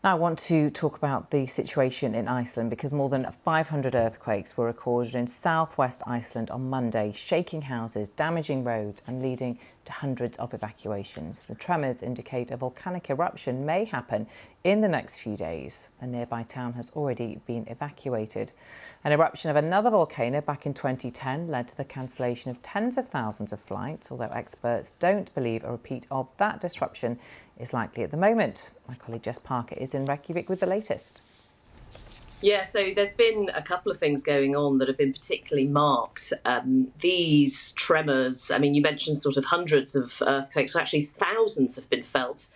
Now I want to talk about the situation in Iceland because more than 500 earthquakes were recorded in southwest Iceland on Monday, shaking houses, damaging roads and leading to hundreds of evacuations. The tremors indicate a volcanic eruption may happen in the next few days. A nearby town has already been evacuated. An eruption of another volcano back in 2010 led to the cancellation of tens of thousands of flights, although experts don't believe a repeat of that disruption is likely at the moment. My colleague Jess Parker is in Reykjavik with the latest. Yeah, so there's been a couple of things going on that have been particularly marked. These tremors, I mean, you mentioned sort of hundreds of earthquakes, so actually thousands have been felt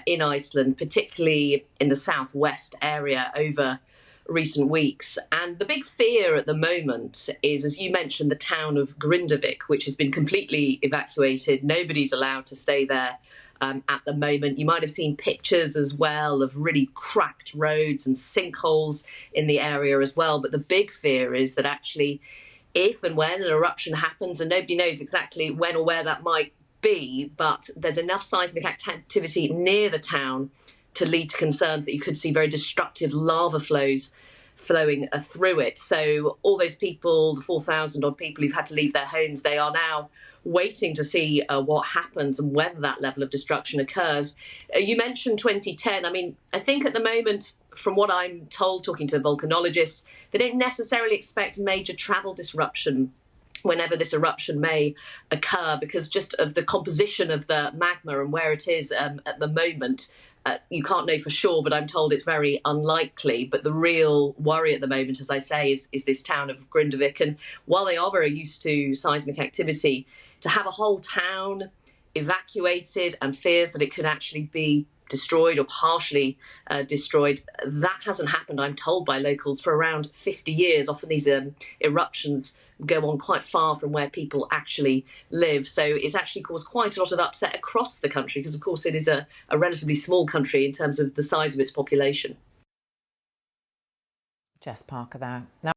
in Iceland, particularly in the southwest area over recent weeks. And the big fear at the moment is, as you mentioned, the town of Grindavik, which has been completely evacuated. Nobody's allowed to stay there at the moment. You might have seen pictures as well of really cracked roads and sinkholes in the area as well. But the big fear is that actually, if and when an eruption happens, and nobody knows exactly when or where that might be, but there's enough seismic activity near the town to lead to concerns that you could see very destructive lava flows flowing through it. So all those people, the 4,000 odd people who've had to leave their homes, they are now waiting to see what happens and whether that level of destruction occurs. You mentioned 2010. I mean, I think at the moment, from what I'm told, talking to volcanologists, they don't necessarily expect major travel disruption whenever this eruption may occur, because just of the composition of the magma and where it is at the moment. You can't know for sure, but I'm told it's very unlikely. But the real worry at the moment, as I say, is this town of Grindavik. And while they are very used to seismic activity, to have a whole town evacuated and fears that it could actually be destroyed or partially destroyed, that hasn't happened, I'm told, by locals for around 50 years. Often these eruptions go on quite far from where people actually live. So it's actually caused quite a lot of upset across the country because, of course, it is a relatively small country in terms of the size of its population. Jess Parker there. Now